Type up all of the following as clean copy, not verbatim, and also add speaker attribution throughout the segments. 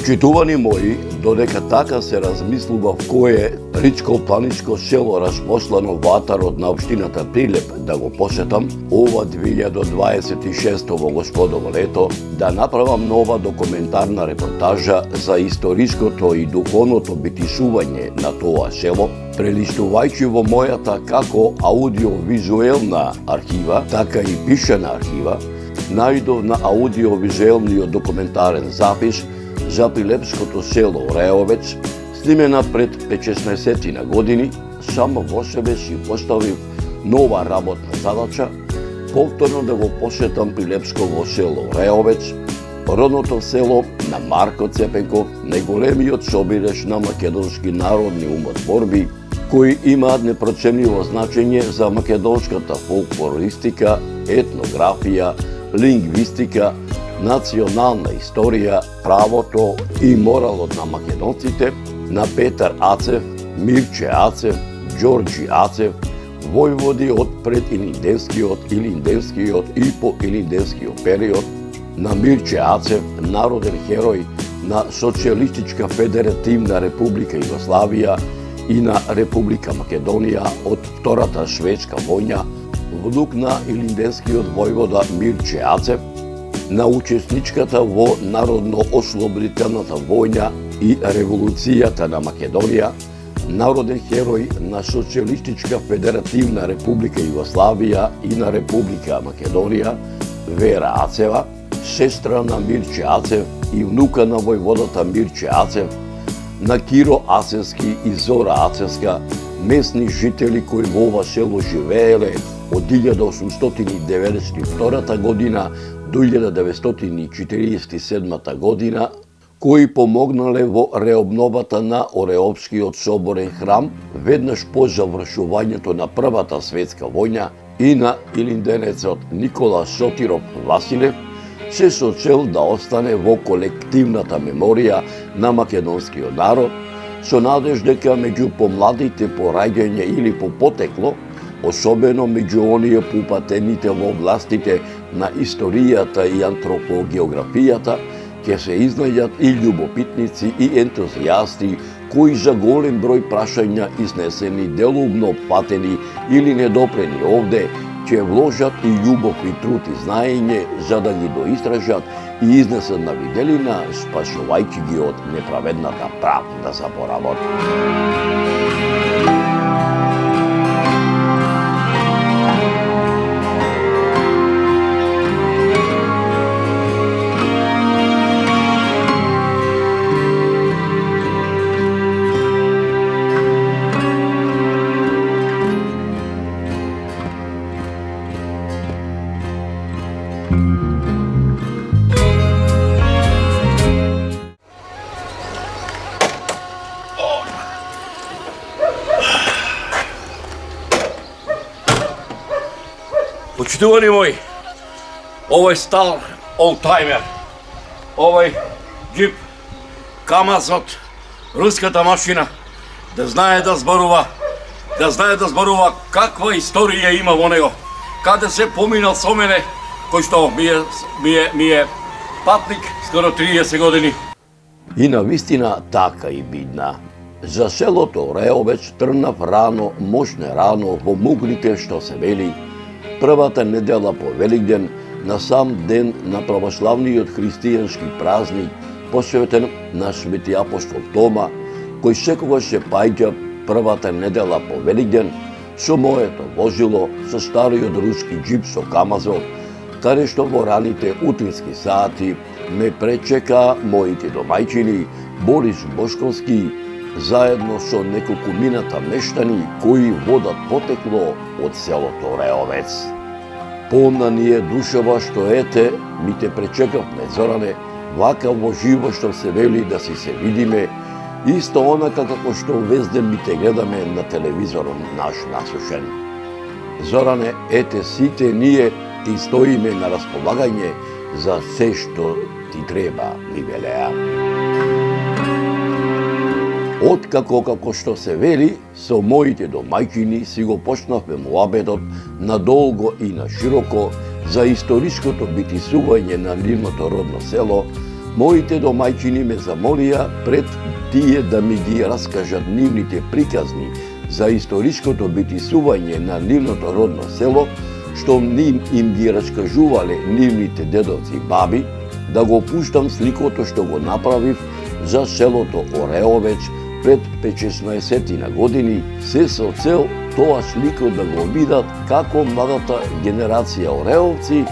Speaker 1: Почитувани мои, додека така се размислува в кое ричко-планинско село разпослано во атарот на општината Прилеп да го посетам, ова 2026 во господово лето, да направам нова документарна репортажа за историското и духовното битишување на тоа село, прелистувајќи во мојата како аудиовизуелна архива, така и пишана архива, најдов на аудиовизуелниот документарен запис за прилепското село Реовец, снимена пред 15 години, само во себе си поставив нова работна задача, повторно да го посетам прилепсково село Реовец, родното село на Марко Цепенков, најголемиот собираш на македонски народни умотворби, кои имаат непроценливо значење за македонската фолклористика, етнографија, лингвистика, национална историја, правото и моралот на македонците, на Петар Ацев, Мирче Ацев, Ѓорѓи Ацев, војводи од предилинденскиот, илинденскиот и поилинденскиот период, на Мирче Ацев, народен херој на Социјалистичка федеративна република Југославија и на Република Македонија од Втората шведска војна, внук на илинденскиот војвода Мирче Ацев, на учесничката во Народно-ослободителната војна и револуцијата на Македонија, народен херој на Социјалистичка федеративна република Југославија и на Република Македонија, Вера Ацева, сестра на Мирче Ацев и внука на војводата Мирче Ацев, на Киро Ацевски и Зора Ацевска, местни жители кои во ова село живееле од 1892 година до 1947 година, кои помогнале во реобновата на Ореопскиот соборен храм веднаш по завршувањето на Првата светска војна и на илинденецот Никола Сотиров Василев, се со цел да остане во колективната меморија на македонскиот народ, со надеж дека меѓу помладите по раѓање или по потекло, особено меѓу оние поупатените во областите на историјата и антропогеографијата, ќе се изнајдат и љубопитници и ентузијасти кои за голем број прашања изнесени, делумно патени или недопрени овде, ќе вложат и љубов и труд и знаење за да ги доистражат и изнесат на виделина, спасувајќи ги од неправедната правда заборавот.
Speaker 2: Почитувани мои, овој стар олдтаймер, овој џип, камазот, руската машина, да знае да зборува каква историја има во него, каде се поминал со мене, кој што ми е патник скоро 30 години.
Speaker 1: И навистина така и бидна. За селото Реовец тргнав рано, мощне рано во мугрите што се вели, првата недела по Великден, на сам ден на православниот христијански празник, посветен на Свети апостол Тома, кој секогаш се паѓа првата недела по Великден со моето возило, со стариот руски џип со камазот, каде што во раните утрински сати ме пречека моите домајчини Борис Бошковски, заедно со неколкумината мештани кои водат потекло од селото Реовец. Полна ни е душева што ете, ми те пречекавме, Зоране, вака во живо што се вели да си се видиме, исто онака како што везден ми те гледаме на телевизорот наш насушен. Зоране, ете сите ние ти стоиме на располагање за се што ти треба, ми велеа. Откако како што се вели, со моите домајчини си го почнавме муабетот надолго и на широко за историското битисување на нивното родно село, Моите домајчини ме замолија пред тие да ми ги раскажат нивните приказни за историското битисување на нивното родно село, што им ги раскажувале нивните дедовци и баби, да го пуштам сликото што го направив за селото Ореовеч пред 5-16 години, се со цел тоа слико да го видат како младата генерација Ореовци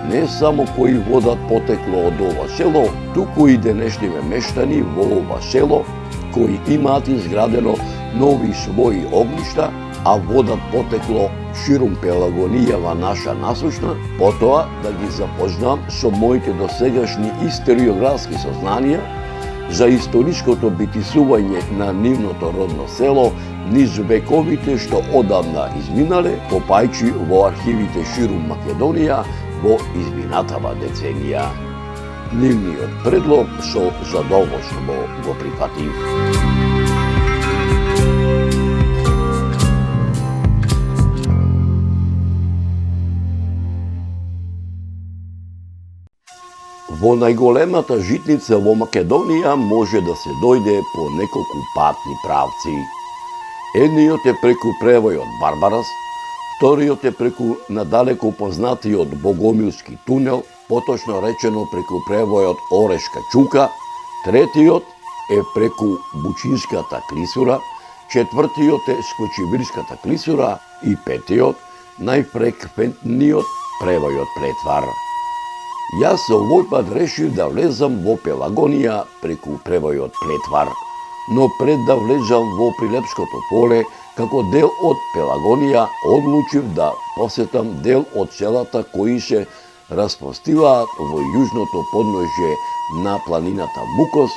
Speaker 1: не само кои водат потекло од ова село, туку и денешниве мештани во ова село, кои имаат изградено нови своји огништа, а водат потекло ширум Пелагонијава наша насушна, потоа да ги запознам со моите досегашни историографски сознанија за историското битисување на нивното родно село низ вековите што одамна изминале, попајчи во архивите ширум Македонија во изминатава деценија. Нивниот предлог со задоволство го прифатив. Во најголемата житница во Македонија може да се дојде по неколку патни правци. Едниот е преку превојот Барбарас, вториот е преку надалеку познатиот Богомилски тунел, поточно речено преку превојот Орешка чука, третиот е преку Бучинската клисура, четвртиот е Скочивирската клисура и петиот, најфреквентниот, превојот Претвар. Јас овој пат решив да влезам во Пелагонија преку превојот Претвар, но пред да влезам во Прилепското поле, како дел од Пелагонија, одлучив да посетам дел од селата кои се распростиваат во јужното подножје на планината Мукос,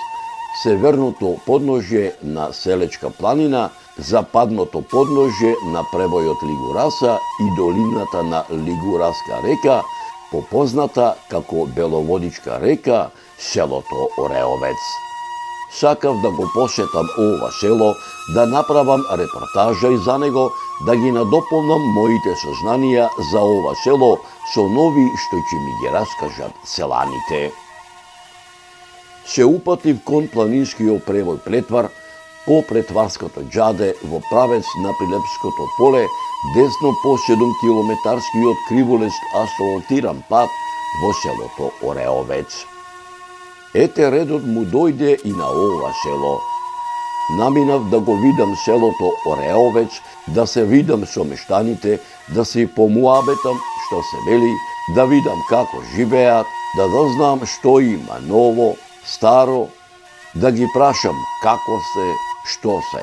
Speaker 1: северното подножје на Селечка планина, западното подножје на превојот Лигураса и долината на Лигураска река, попозната како Беловодичка река, селото Ореовец. Сакав да го посетам ова село, да направам репортажа и за него, да ги надополнам моите сознанија за ова село со нови што ќе ми ги раскажат селаните. Се упатив кон планинскиот превој Претвар, по Претварското џаде во правец на Прилепското поле, десно по 7-километарскиот криволест асфалтиран пат во селото Ореовец. Ете редот му дојде и на ова село. Наминав да го видам селото Ореовец, да се видам со мештаните, да се помуабетам што се вели, да видам како живеат, да дознам што има ново, старо, да ги прашам како се, што се.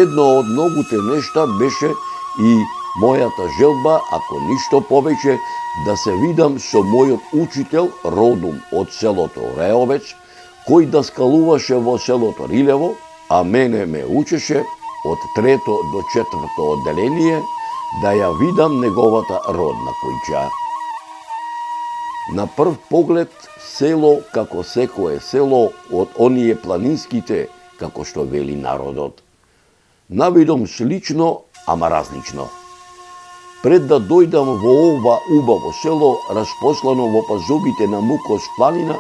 Speaker 1: Едно од многуте нешта беше и мојата желба, ако ништо повеќе, да се видам со мојот учител, родом од селото Ореовец, кој да скалуваше во селото Рилево, а мене ме учеше од 3-то до 4-то одделение, да ја видам неговата родна куќа. На прв поглед, село како секое село од оние планинските, како што вели народот. Навидом слично, ама различно. Пред да дојдам во ова убаво село, распослано во пазубите на Мукос планина,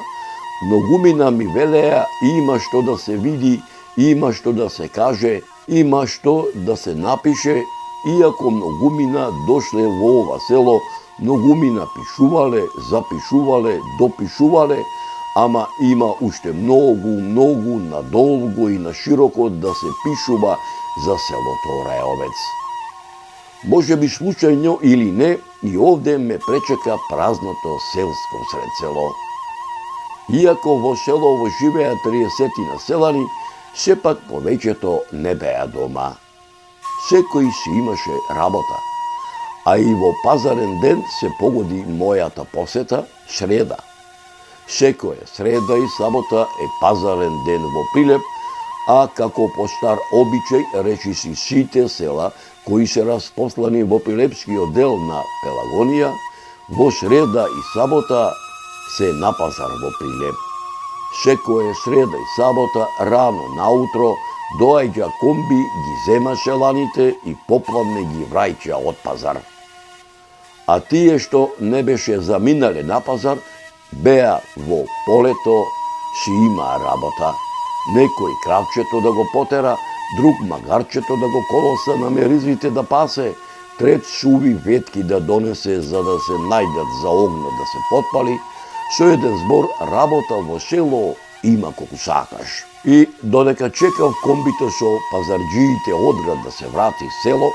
Speaker 1: многумина ми велеа има што да се види, има што да се каже, има што да се напише, иако многумина дошле во ова село, многумина пишувале, запишувале, допишувале, ама има уште многу надолго и на широко да се пишува за селото Ореовец. Може би случајно или не, и овде ме пречека празното селско сред село. Иако во селово живеа 30 населани, сепак повеќето не беа дома. Секој си имаше работа, а и во пазарен ден се погоди мојата посета, среда. Секоја среда и сабота е пазарен ден во Прилеп, а како по стар обичај речиси сите села кои се распослани во Прилепскиот дел на Пелагонија, во среда и сабота се на пазар во Прилеп. Секоја среда и сабота рано наутро доаѓа комби, ги зема селаните и поплавне ги враќа од пазар. А тие што не беше заминале на пазар, Беа во полето, си има работа. Некој кравчето да го потера, друг магарчето да го колоса на меризвите да пасе, трет суви ветки да донесе за да се најдат за огнот да се потпали. Со еден збор, работа во село има колку сакаш. И додека чекав комбито со пазарџиите од град да се врати село,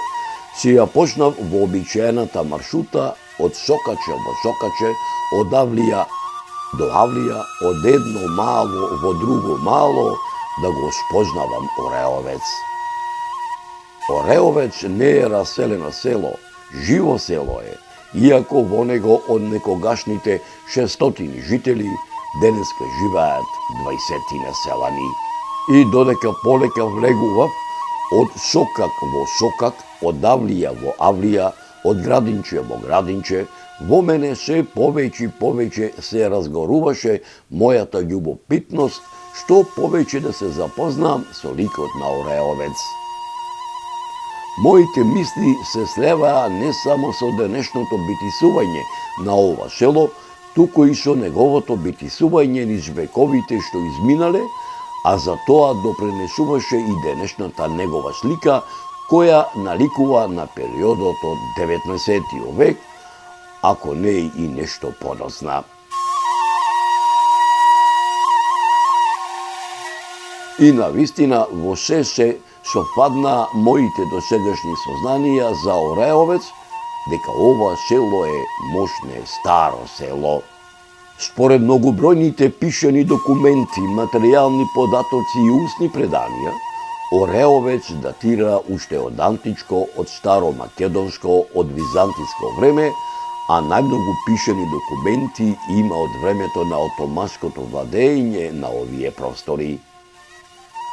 Speaker 1: си ја почнав вообичаената маршрута од Сокаче во Сокаче, од Авлија до Авлија, од едно мало во друго мало, да го спознавам Ореовец. Ореовец не е раселено село, живо село е, иако во него од некогашните 600 жители денеска живеат 20 селани. И додека полека влегував од Сокак во Сокак, од Авлија во Авлија, од Градинче во Градинче, во мене се повеќе се разгоруваше мојата љубопитност, што повеќе да се запознам со ликот на Ореовец. Моите мисли се слеваа не само со денешното битисување на ова село, туку и со неговото битисување низ вековите што изминале, а за тоа допренесуваше и денешната негова слика, која наликува на периодот од 19. век, ако не и нешто подосна. И навистина во се совпадна моите досегашни сознанија за Ореовец, дека ова село е мощне старо село. Според многобројните пишани документи, материјални податоци и устни преданија, Ореовец датира уште од античко, од старо-македонско, од византиско време, а најмногу пишани документи има од времето на отоманското владење на овие простори.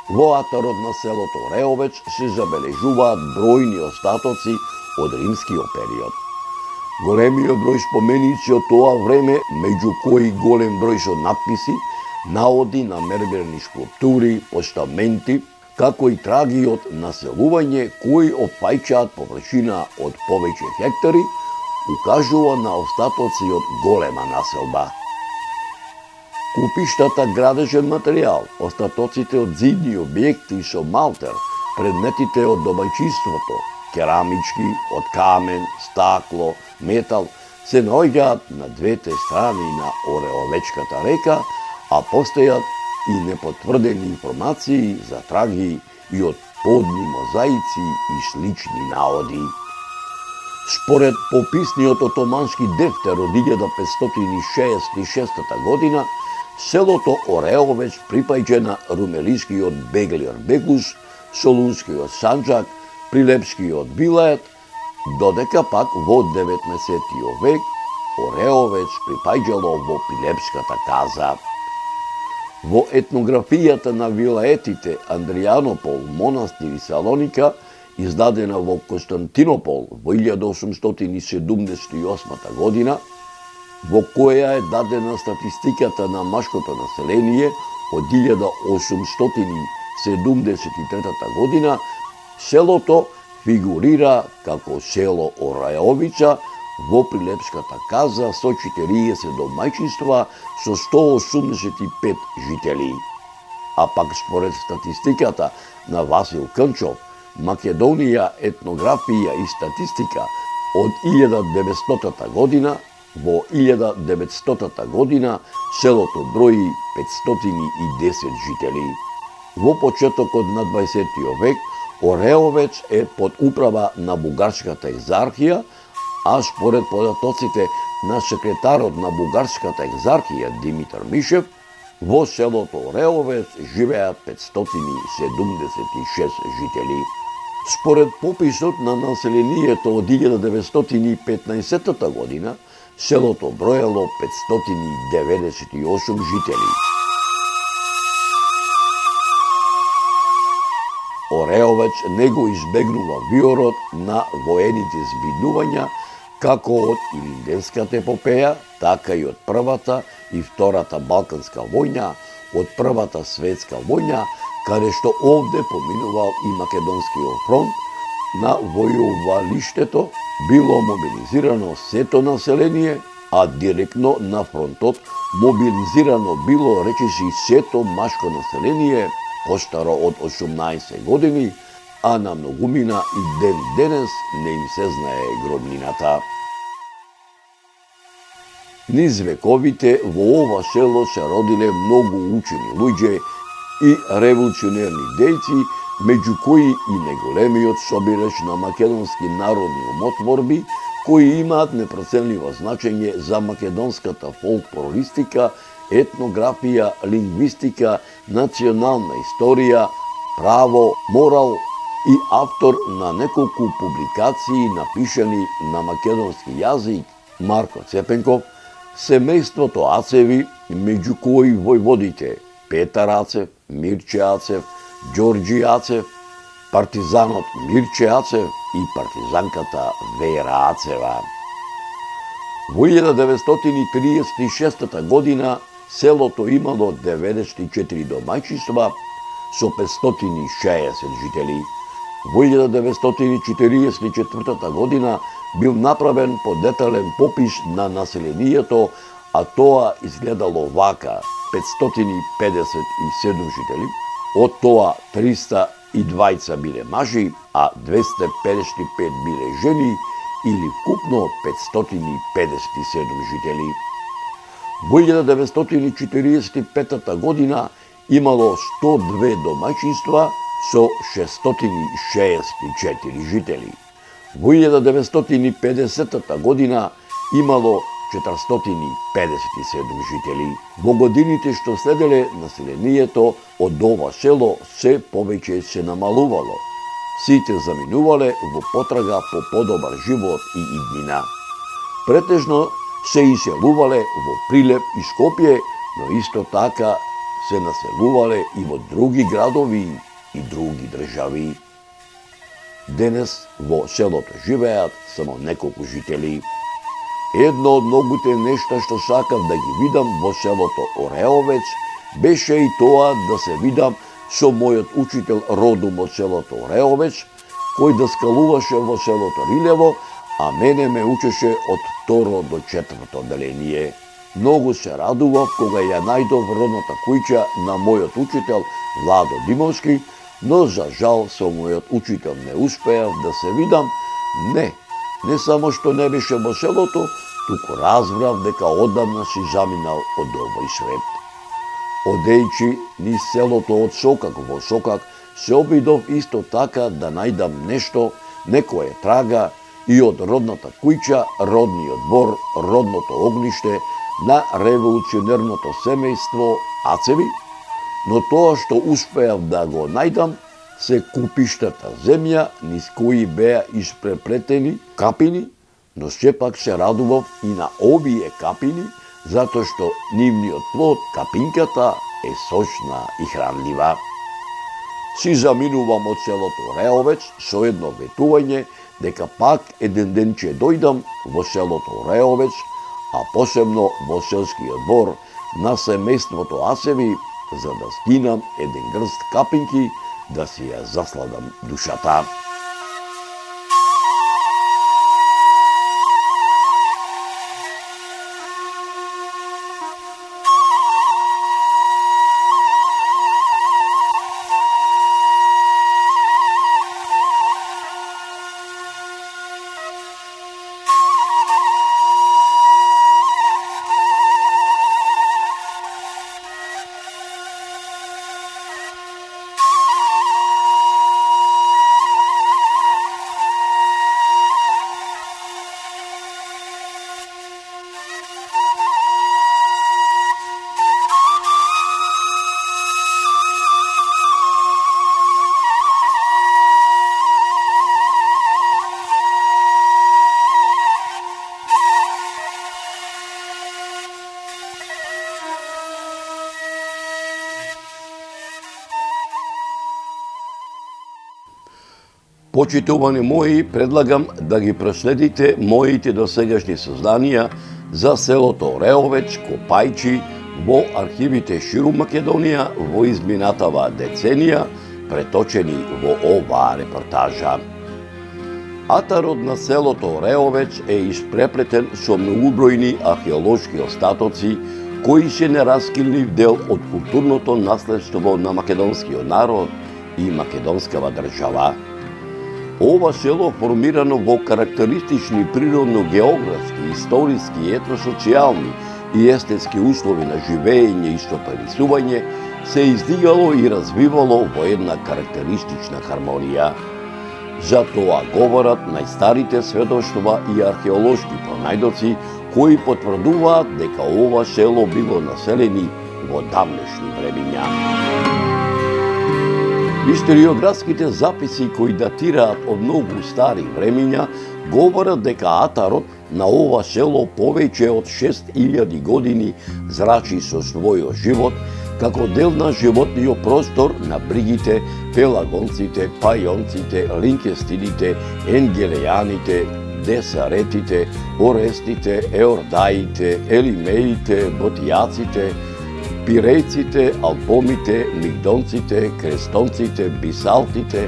Speaker 1: Во атарот на селото Ореовец се забележуваат бројни остатоци од римскиот период. Големиот број споменици од тоа време, меѓу кои голем број со надписи, наоди на мермерни скулптури, постаменти, како и траги од населување кои опфаќаат површина од повеќе хектари, укажува на остатоци од голема населба. Купиштата градежен материјал, остатоците од зидни објекти со малтер, предметите од домаќинството, керамички, од камен, стакло, метал, се наоѓаат на двете страни на Ореовечката река, а постојат и непотврдени информации за траги и од подни мозаици и слични наоди. Според пописниот отомански дефтер од 1566 година, селото Ореовец припаѓа на румелискиот Беглиор Беглус, Солунскиот Санџак, Прилепскиот Вилајет, додека пак во 19. век Ореовец припаѓало во Прилепската каза. Во етнографијата на вилаетите Андријанопол, Монастир и Салоника, издадена во Константинопол во 1878 година, во која е дадена статистиката на машкото население од 1873 година, селото фигурира како село Ореовица во Прилепската каза со 40 домаќинства со 185 жители. А пак според статистиката на Васил Кънчов, Македонија, етнографија и статистика од 1900 година, во 1900 година селото брои 510 жители. Во почетокот на 20. век Ореовец е под управа на Бугарската екзархија, а според податоците на секретарот на Бугарската екзархија Димитар Мишев, во селото Ореовец живеат 576 жители. Според пописот на населението од 1915 година, селото броело 598 жители. Ореовец не го избегнува виорот на воените збиднувања, како од Илинденската епопеја, така и од Првата и Втората Балканска војна, од Првата светска војна, каде што овде поминувал и Македонскиот фронт. На војувалиштето било мобилизирано сето население, а директно на фронтот мобилизирано било речиси сето машко население постаро од 18 години, а на многумина и ден денес не им се знае гробнината. Низ вековите во ова село се родиле многу учени луѓе и револуционерни дејци, меѓу кои и неголемиот собирач на македонски народни умотворби, кои имаат непроценливо значење за македонската фолклористика, етнографија, лингвистика, национална историја, право, морал и автор на неколку публикации напишани на македонски јазик, Марко Цепенков, семејството Ацеви, меѓу кои војводите Петар Ацев, Мирче Ацев, Ѓорѓи Ацев, партизанот Мирче Ацев и партизанката Вера Ацева. Во 1936 година селото имало 94 домаќинства со 560 жители. Во 1944 година бил направен подетален попис на населението, а тоа изгледало вака: 557 жители, од тоа 320 биле мажи, а 255 биле жени, или вкупно 557 жители. Во 1945 година имало 102 домаќинства со 664 жители. Во 1950 година имало 457 жители. Во годините што следеле, населението од ова село се повеќе се намалувало. Сите заминувале во потрага по подобар живот и иднина. Претежно се иселувале во Прилеп и Скопје, но исто така се населувале и во други градови и други држави. Денес во селото живеат само неколку жители. Едно од многуте нешта што сакав да ги видам во селото Ореовец беше и тоа да се видам со мојот учител родом од селото Ореовец, кој да скалуваше во селото Рилево, а мене ме учеше од 2 до 4 деление. Многу се радував кога ја најдов родната куќа на мојот учител Владо Димовски, но за жал со мојот учител не успеав да се видам. Не само што не беше во селото, туку разбрав дека одамна си заминал од овој свет. Одејќи низ селото од сокак во сокак, се обидов исто така да најдам нешто, некоја трага и од родната куќа, родниот двор, родното огниште на револуционерното семејство Ацеви, но тоа што успеав да го најдам се купиштата земја низ кои беа испреплетени капини, но сепак се радував и на овие капини, затоа што нивниот плод, капинката, е сочна и хранлива. Си заминувам од селото Реовец со едно ветување дека пак еден ден ќе дојдам во селото Реовец, а посебно во селскиот двор на семејството Ацеви, за да скинам еден грст капинки да си ја засладам душата. Почитувани мои, предлагам да ги проследите моите досегашни сознанија за селото Реовец, Копајчи, во архивите ширум Македонија во изминатава деценија, преточени во оваа репортажа. Атарот на селото Ореовеч е испреплетен со многобројни археолошки остатоци кои се нераскилнив дел од културното наследство на македонскиот народ и македонскава држава. Ова село формирано во карактеристични природно-географски, историски, етносоцијални и естетски услови на живење и стопанисување се издигало и развивало во една карактеристична хармонија. За тоа говорат најстарите сведоштва и археолошки пронајдоци кои потврдуваат дека ова село било населени во давнешни времиња. Историографските записи кои датираат од многу стари времиња говорат дека атарот на ова село повеќе од 6000 години зрачи со својот живот како дел на животниот простор на бригите, пелагонците, пајонците, линкестидите, енгелејаните, десаретите, орестите, еордаите, елимеите, ботијаците, пирејците, албомите, мигдонците, крестонците, бисалтите,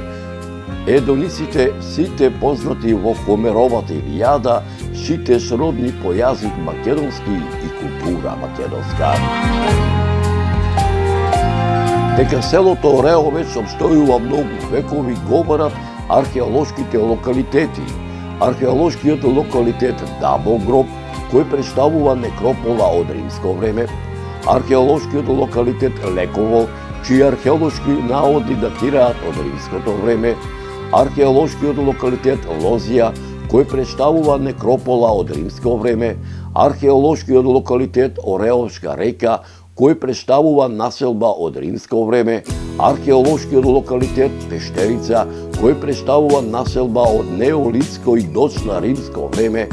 Speaker 1: едониците, сите познати во Хомеровата Илијада, сите сродни по јазик македонски и култура македонска. Дека селото Ореовеч обстојува многу векови говорат археолошките локалитети. Археолошкиот локалитет Дабол гроб, кој представува некропола од римско време, археолошкиот локалитет Леково, чии археолошки наоди датираат од римското време, археолошкиот локалитет Лозија, кој представува некропола од римско време, археолошкиот локалитет Ореовска река, кој представува населба од римско време, археолошкиот локалитет Пештерица, кој представува населба од неолитско и доцна римско време,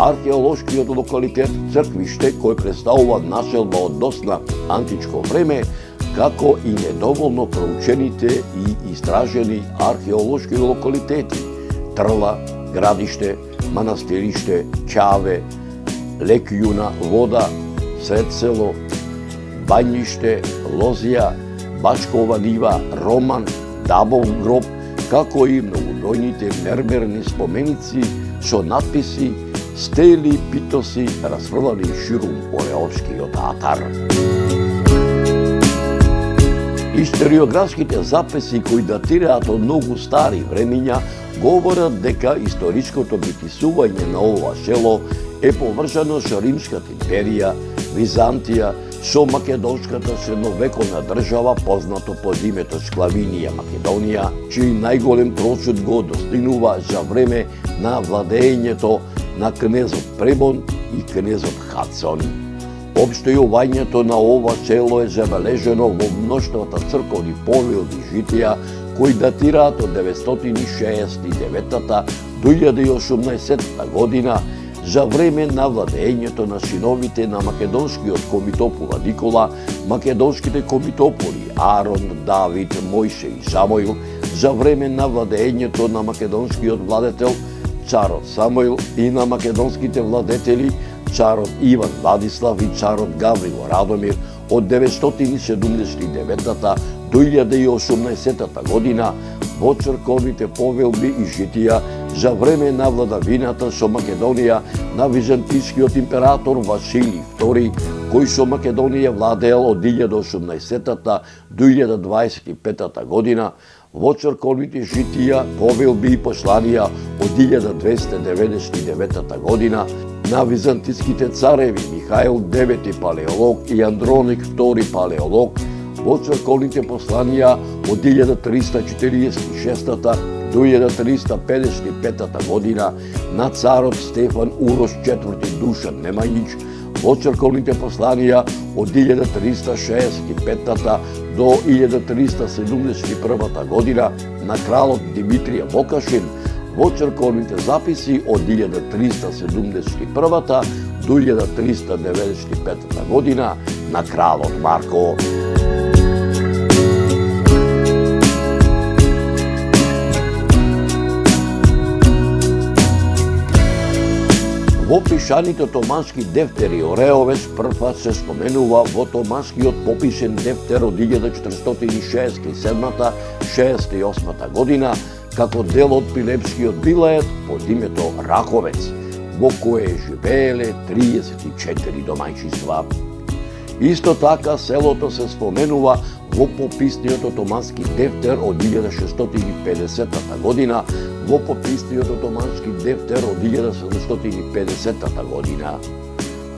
Speaker 1: археолошкиот локалитет Црквиште, кој представува населба од доцна античко време, како и недоволно проучените и истражени археолошки локалитети Трла, Градиште, Манастириште, Чаве, Лекјуна, Вода, Сред село, Бањиште, Лозија, Бачкова нива, Роман, Дабол гроб, како и многобројните мермерни споменици со надписи, стели, питоси, расфрлани ширум Ореовскиот атар. Историографските записи кои датираат од многу стари времиња говорат дека историското битисување на ова село е поврзано со Римската империја, Византија, со македонската средновековна држава познато под името Склавинија Македонија, чиј најголем просуд го достигнува за време на владеењето на кнезот Пребон и кнезот Хацон. Обстојувањето на ова село е забележено во мноштвата црковни повелби житија кои датираат од 969 до 1018 година за време на владеењето на синовите на македонскиот комитопула Никола, македонските комитополи Арон, Давид, Мојсе и Самоил, за време на владеењето на македонскиот владетел царот Самоил и на македонските владетели царот Иван Владислав и царот Гаврило Радомир од 979 до 1018 година во црковните повелби и житија за време на владавината со Македонија на византискиот император Василий II, кој со Македонија владеел од 1018 до 1025 година, во црковните житија, повелби и посланија од 1299 година на византиските цареви Михаил IX Палеолог и Андроник II Палеолог, во црковните посланија од 1346 до 1355 година на царот Стефан Урош IV Душан Немањич, во црковните посланија од 1365 до 1371 година на кралот Димитрија Вокашин, во црковните записи од 1371 до 1395 година на кралот Марко. Во пишаните томански дефтери Ореовеч првпат се споменува во томанскиот пописен дефтер од 1467-68 година како дел од Пилепскиот вилајет под името Раковец, во кое живееле 34 домаќинства. Исто така селото се споменува во пописниот отомански дефтер од 1650 година, во пописниот отомански дефтер од 1750 година.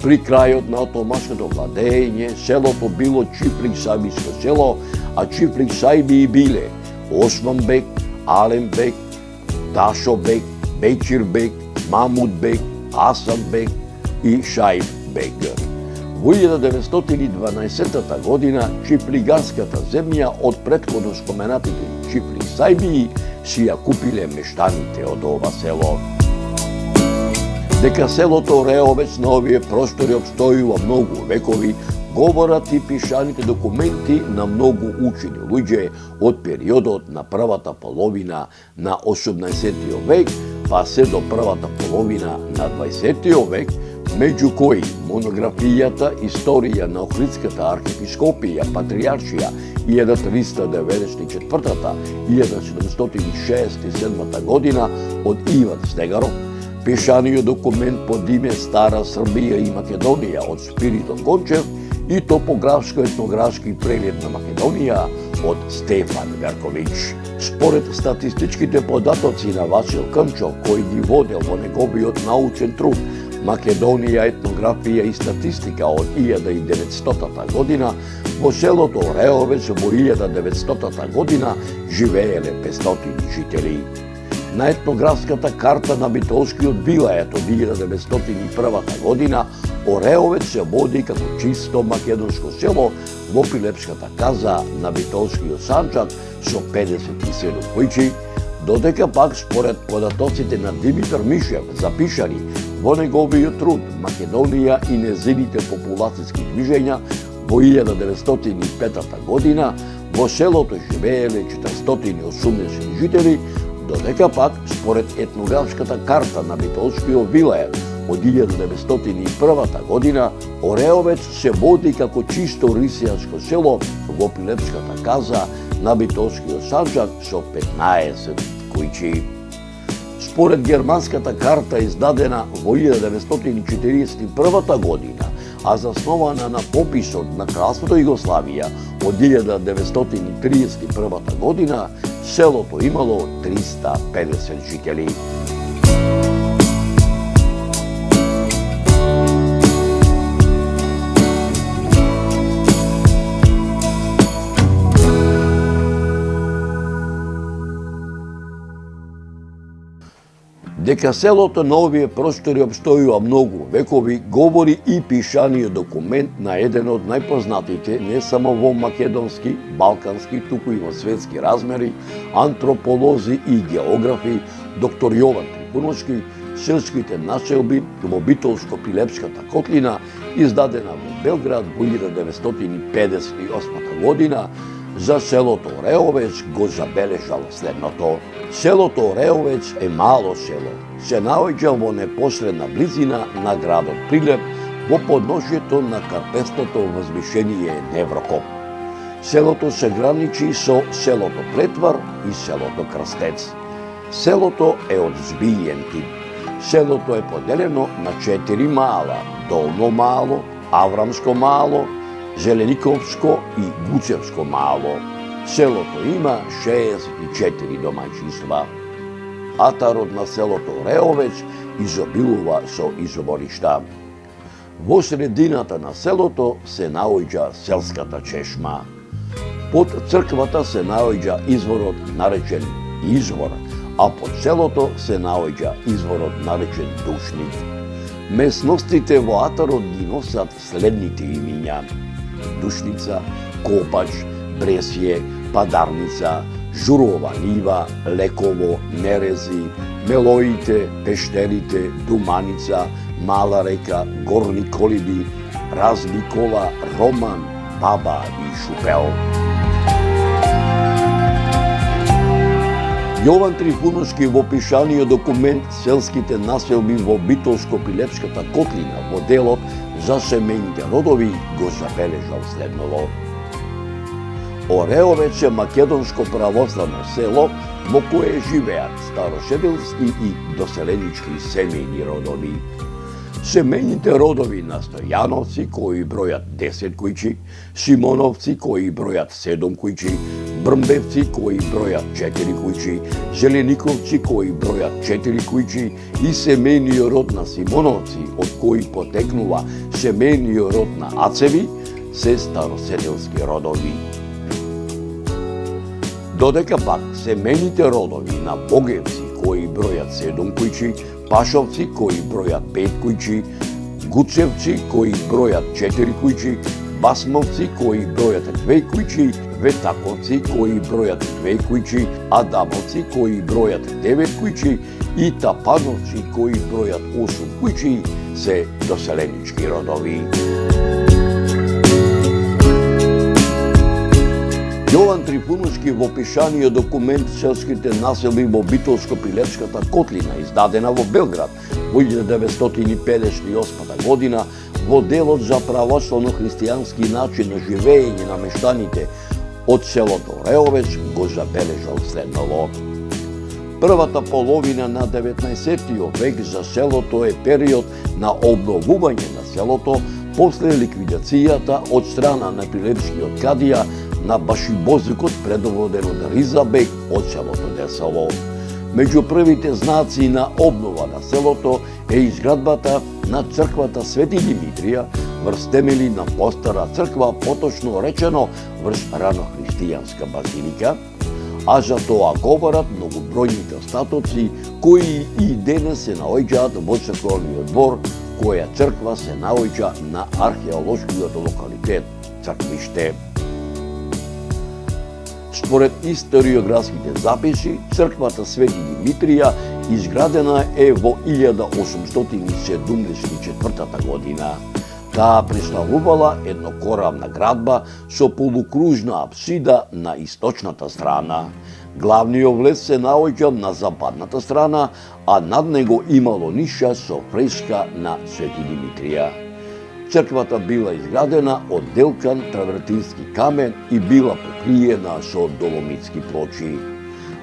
Speaker 1: При крајот на отоманското владење, селото било Чифлик Сајбиско село, а Чифлик Сајби биле Османбек, Алембек, Ташобек, Бечирбек, Мамудбек, Асанбек и Шајбек. Во 1912 година чифлигарската земја од претходно споменатите Чифлик Сајби си ја купиле мештаните од ова село. Дека селото Реовец на овие простори обстојува многу векови, говорат и пишаните документи на многу учени луѓе од периодот на првата половина на 18 век, па се до првата половина на 20 век, меѓу кои монографијата Историја на Охридската архиепископија, патриаршија 1394-1767 година од Иван Стегаров, пишаниот документ под име Стара Србија и Македонија од Спиридон Гончев и топографско-етнографски преглед на Македонија од Стефан Верковиќ. Според статистичките податоци на Васил Кънчов, кој ги водел во неговиот научен труд Македонија, етнографија и статистика од 1900 година, во селото Реовец во 1900 година живееле 500 жители. На етнографската карта на Битолскиот вилајет од 1901 година Ореовец се води како чисто македонско село во Пилепската каза на Битолскиот Санчак со 57 куќи, додека пак според податоците на Димитар Мишев запишани во неговиот труд Македонија и незините популацијски движења во 1905 година во селото живееле 480 жители, додека пак според етнографската карта на Битолскиот вилајет од 1901 година Ореовец се води како чисто рисијанско село во Пилепската каза на Битолскиот Санчак со 15 куќи. Според германската карта издадена во 1941 година, а заснована на пописот на Кралството Југославија од 1931 година, селото имало 350 жители. Дека селото на овие простори обстојува многу векови, говори и пишаниот документ на еден од најпознатите не само во македонски, балкански, туку и во светски размери, антрополози и географи, доктор Јован Трифуновски, селските населби во Битолско-Пилепската котлина, издадена во Белград во 1958 година, за селото Реовец го забележал следното. Селото Реовец е мало село. Се наоѓа во непосредна близина на градот Прилеп, во подножјето на карпестото возвишение Неврокоп. Селото се граничи со селото Плетвар и селото Крстец. Селото е од збиен тип. Селото е поделено на 4 мала: Долно мало, Аврамско мало, Зелениковско и Гуцевско мало. Селото има 64 домаќинства. Атарот на селото Реовец изобилува со изворишта. Во средината на селото се наоѓа селската чешма. Под црквата се наоѓа изворот наречен Извор, а под селото се наоѓа изворот наречен Душник. Местностите во атарот ги носат следните имиња: Душница, Копач, Бресје, Падарница, Журова нива, Леково, Нерези, Мелоите, Пештерите, Думаница, Мала река, Горни Колиби, Разникола, Роман, Баба и Шупел. Јован Трифуновски во пишаниот документ Селските населби во Битолско-Пилепската котлина во делот за семејните родови го забележал следново. Ореовец е македонско православно село во кое живеат старошеделски и доселенички семејни родови. Семејните родови на Стојановци кои бројат 10 куќи, Шимоновци кои бројат 7 куќи, Брмбевци кои бројат 4 куќи, Желениковци кои бројат 4 куќи и семејниот род на Симоновци од кои потекнува семејниот род на Ацеви се староседелски родови. Додека пак семејните родови на Богевци кои бројат 7 куќи, Пашовци кои бројат 5 куќи, Гуцевци кои бројат 4 куќи, Басмовци кои бројат 2 куќи, Ветаковци кои бројат 2 куќи, Адамовци кои бројат 9 куќи и Тапановци кои бројат 8 куќи се доселенички родови. Јован Трифуновски во пишаниот документ Селските населби во Битолско-Пилевската котлина, издадена во Белград во 1958 година, во делот за православно-христијански начин на живење на мештаните од селото Реовец го забележал следново. Првата половина на 19. век за селото е период на обновување на селото после ликвидацијата од страна на пилевскиот кадија на башибозикот предводен од Ризабек од селото Десово. Меѓу првите знаци на обнова на селото е изградбата на црквата Свети Димитрија врз темели на постара црква, поточно речено врз ранохристијанска базилика, а за тоа говорат многобројните остатоци кои и денес се наоѓаат во црковниот двор, која црква се наоѓа на археолошкиот локалитет Црквиште. Според историографските записи, црквата Свети Димитрија изградена е во 1874 година. Таа представувала еднокорамна градба со полукружна апсида на источната страна. Главниот влез се наоѓа на западната страна, а над него имало ниша со фреска на Свети Димитрија. Црквата била изградена од делкан травертински камен и била покриена со доломитски плочи.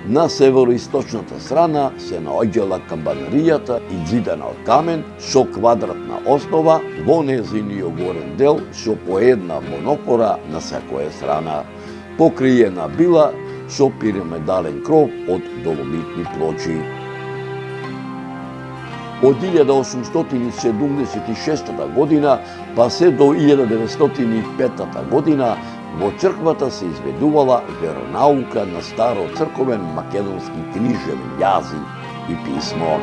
Speaker 1: На североисточната страна се наоѓала камбанаријата изидана од камен со квадратна основа, во незиниот горен дел со по една монопора на секоја страна. Покриена била со пирамидален кров од доломитни плочи. Од 1876 година па се до 1905 година во црквата се изведувала веронаука на старо црковен македонски книжевен јазик и писмо.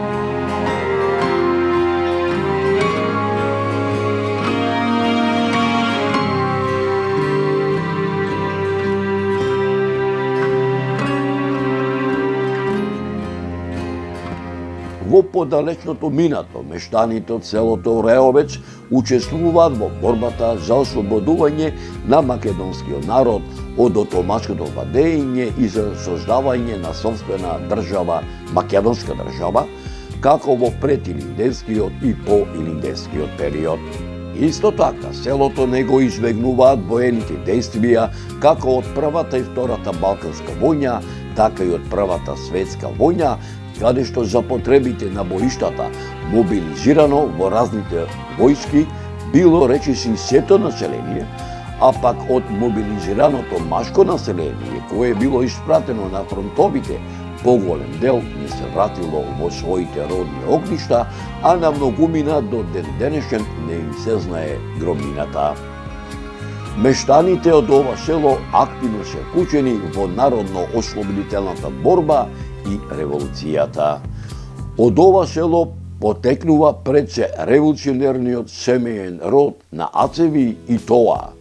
Speaker 1: Во подалечното минато, мештаните од селото Реовец учествуваат во борбата за ослободување на македонскиот народ од отомачкото владење и за создавање на сопствена држава, македонска држава, како во предилинденскиот и поилинденскиот период. Исто така, селото не го избегнуваат воените действија како од Првата и Втората Балканска војна, така и од Првата светска војна, каде што за потребите на боиштата, мобилизирано во разните војски, било речиси сето население, а пак од мобилизираното машко население, кое било испратено на фронтовите, поголем дел не се вратило во своите родни огништа, а на многумина до ден денешен не им се знае громината. Мештаните од ова село активно се вклучени во народно-ослободителната борба и револуцијата. Од ова село потекнува пред се револуционерниот семејен род на Ацеви и тоа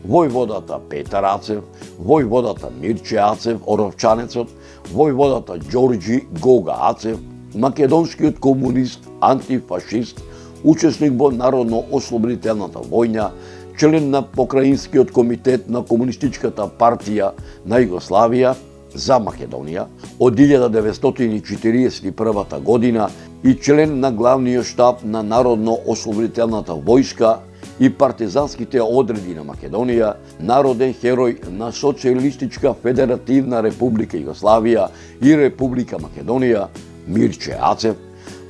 Speaker 1: војводата Петар Ацев, војводата Мирче Ацев, Оровчанецот, војводата Ѓорѓи Гога Ацев, македонскиот комунист, антифашист, учесник во народно-ослободителната војна, член на Покраинскиот комитет на Комунистичката партија на Југославија за Македонија од 1941 година и член на главниот штаб на Народно-ослободителната војска и партизанските одреди на Македонија, народен херој на Социјалистичка Федеративна Република Југославија и Република Македонија, Мирче Ацев,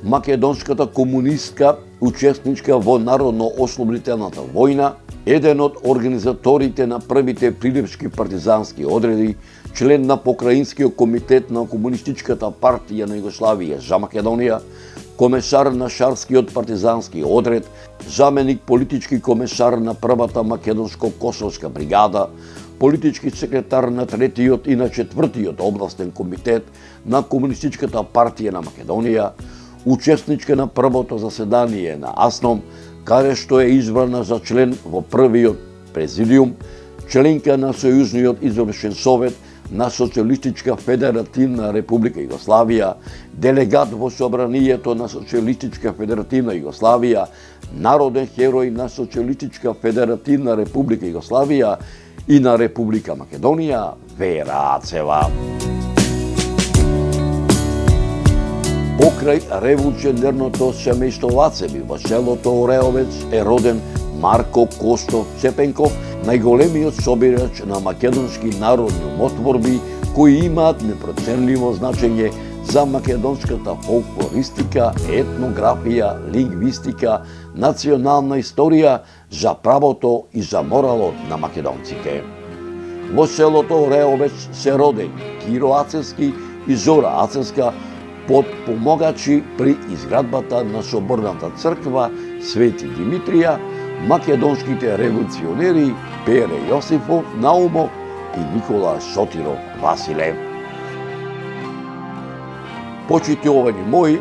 Speaker 1: македонската комунистка, учесничка во Народно-ослободителната војна, еден од организаторите на првите прилепски партизански одреди, член на Покраинскиот комитет на Комунистичката партија на Југославија за Македонија, комесар на Шарскиот партизански одред, заменик политички комесар на првата македонско-косовска бригада, политички секретар на третиот и на четвртиот областен комитет на Комунистичката партија на Македонија, учесничка на првото заседание на АСНОМ, каде што е избрана за член во првиот президиум, членка на Сојузниот извршен совет на Социјалистичка Федеративна Република Југославија, делегат во собранието на Социјалистичка Федеративна Југославија, народен херој на Социјалистичка Федеративна Република Југославија и на Република Македонија, Вера Ацева. Покрај револуционерното семејство Ацеви во селото Ореовец е роден Марко Костов Цепенков, најголемиот собирач на македонски народни умотворби кои имаат непроценливо значење за македонската фолклористика, етнографија, лингвистика, национална историја, за правото и за моралот на македонците. Во селото Ореовец се родени Киро Ацевски и Зора Ацевска, подпомогачи при изградбата на соборната црква Свети Димитрија, македонските револуционери Пере Јосифов Наумов и Никола Сотиров Василев. Почитувани мои,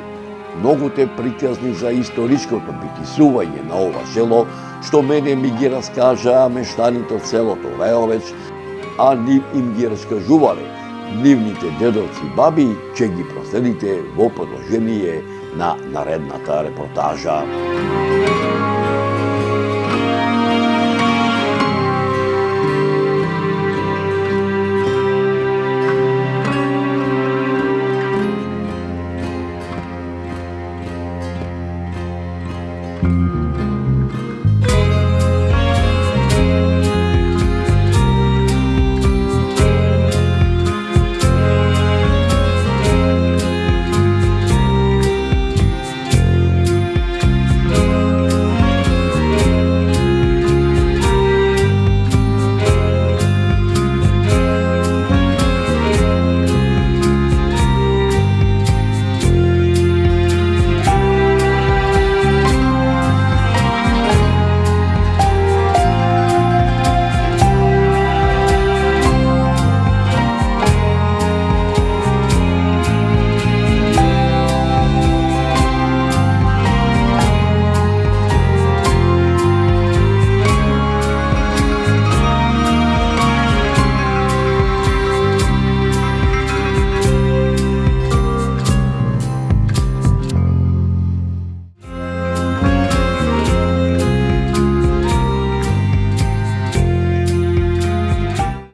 Speaker 1: многу те приказни за историското битисување на ова село, што мене ми ги раскажаа мештаните од селото Ореовец, а нив им ги раскажувале нивните дедовци и баби, ќе ги проследите во продолжение на наредната репортажа.